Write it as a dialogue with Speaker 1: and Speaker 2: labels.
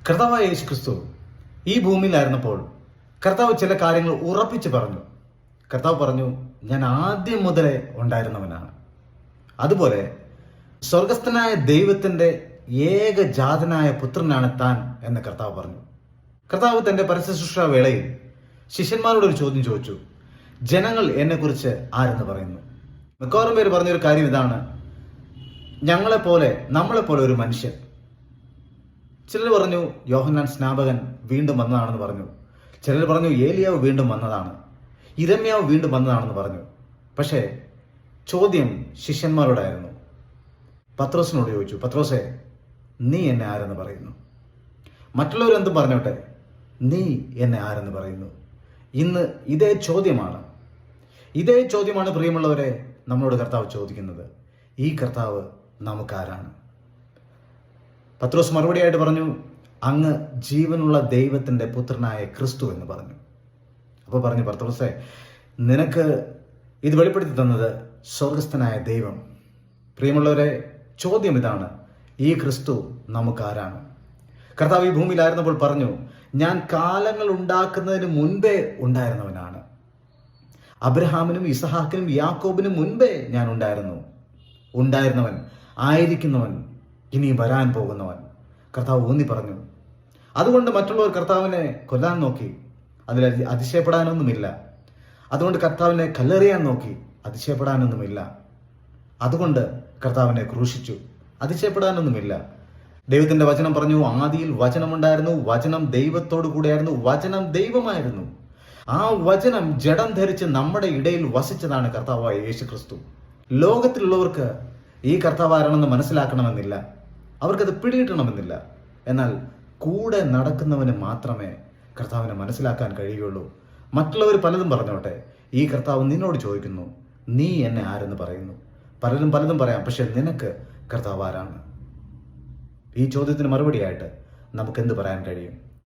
Speaker 1: കർത്താവായ യേശു ക്രിസ്തു ഈ ഭൂമിയിലായിരുന്നപ്പോൾ കർത്താവ് ചില കാര്യങ്ങൾ ഉറപ്പിച്ച് പറഞ്ഞു. കർത്താവ് പറഞ്ഞു, ഞാൻ ആദ്യം മുതലേ ഉണ്ടായിരുന്നവനാണ്. അതുപോലെ സ്വർഗസ്ഥനായ ദൈവത്തിന്റെ ഏകജാതനായ പുത്രനാണ് താൻ എന്ന് കർത്താവ് പറഞ്ഞു. കർത്താവ് തന്റെ പരസ്യശുശ്രൂഷ വേളയിൽ ശിഷ്യന്മാരോട് ഒരു ചോദ്യം ചോദിച്ചു. ജനങ്ങൾ എന്നെക്കുറിച്ച് ആരെന്ന് പറയുന്നു? മിക്കവാറും പേര് പറഞ്ഞൊരു കാര്യം ഇതാണ്: നമ്മളെപ്പോലെ ഒരു മനുഷ്യൻ. ചിലർ പറഞ്ഞു യോഹന്നാൻ സ്നാപകൻ വീണ്ടും വന്നതാണെന്ന് പറഞ്ഞു. ചിലർ പറഞ്ഞു ഏലിയാവ് വീണ്ടും വന്നതാണ്, ഇരമ്യാവ് വീണ്ടും വന്നതാണെന്ന് പറഞ്ഞു. പക്ഷേ ചോദ്യം ശിഷ്യന്മാരോടായിരുന്നു. പത്രോസിനോട് ചോദിച്ചു, പത്രോസേ, നീ എന്നെ ആരെന്ന് പറയുന്നു? മറ്റുള്ളവരെന്തും പറഞ്ഞോട്ടെ, നീ എന്നെ ആരെന്ന് പറയുന്നു? ഇന്ന് ഇതേ ചോദ്യമാണ് പ്രിയമുള്ളവരെ നമ്മളോട് കർത്താവ് ചോദിക്കുന്നത്. ഈ കർത്താവ് നമുക്കാരാണ്? പത്രോസ് മറുപടിയായിട്ട് പറഞ്ഞു, അങ്ങ് ജീവനുള്ള ദൈവത്തിന്റെ പുത്രനായ ക്രിസ്തു എന്ന് പറഞ്ഞു. അപ്പോൾ പറഞ്ഞു, പത്രോസേ, നിനക്ക് ഇത് വെളിപ്പെടുത്തി തന്നത് സ്വർഗസ്ഥനായ ദൈവം. പ്രിയമുള്ളവരെ, ചോദ്യം ഇതാണ്: ഈ ക്രിസ്തു നമുക്കാരാണ്? കർത്താവ് ഈ ഭൂമിയിലായിരുന്നപ്പോൾ പറഞ്ഞു, ഞാൻ കാലങ്ങൾ ഉണ്ടാക്കുന്നതിന് മുൻപേ ഉണ്ടായിരുന്നവനാണ്. അബ്രഹാമിനും ഇസഹാക്കിനും യാക്കോബിനും മുൻപേ ഞാൻ ഉണ്ടായിരുന്നവൻ, ആയിരിക്കുന്നവൻ, ഇനി വരാൻ പോകുന്നവൻ. കർത്താവ് ഊന്നി പറഞ്ഞു. അതുകൊണ്ട് മറ്റുള്ളവർ കർത്താവിനെ കൊല്ലാൻ നോക്കി, അതിൽ അതിശയപ്പെടാനൊന്നുമില്ല. അതുകൊണ്ട് കർത്താവിനെ കല്ലെറിയാൻ നോക്കി, അതിശയപ്പെടാനൊന്നുമില്ല. അതുകൊണ്ട് കർത്താവിനെ ക്രൂശിച്ചു, അതിശയപ്പെടാനൊന്നുമില്ല. ദൈവത്തിന്റെ വചനം പറഞ്ഞു, ആദിയിൽ വചനമുണ്ടായിരുന്നു, വചനം ദൈവത്തോടു കൂടെയായിരുന്നു, വചനം ദൈവമായിരുന്നു. ആ വചനം ജഡം ധരിച്ച് നമ്മുടെ ഇടയിൽ വസിച്ചതാണ് കർത്താവായ യേശു ക്രിസ്തു. ലോകത്തിലുള്ളവർക്ക് ഈ കർത്താവ് ആരാണെന്ന് മനസ്സിലാക്കണമെന്നില്ല, അവർക്കത് പിടികിട്ടണമെന്നില്ല. എന്നാൽ കൂടെ നടക്കുന്നവന് മാത്രമേ കർത്താവിനെ മനസ്സിലാക്കാൻ കഴിയുള്ളൂ. മറ്റുള്ളവർ പലതും പറഞ്ഞോട്ടെ, ഈ കർത്താവ് നിന്നോട് ചോദിക്കുന്നു, നീ എന്നെ ആരെന്ന് പറയുന്നു? പലതും പറയാം, പക്ഷെ നിനക്ക് കർത്താവ് ആരാണ്? ഈ ചോദ്യത്തിന് മറുപടിയായിട്ട് നമുക്ക് എന്ത് പറയാൻ കഴിയും?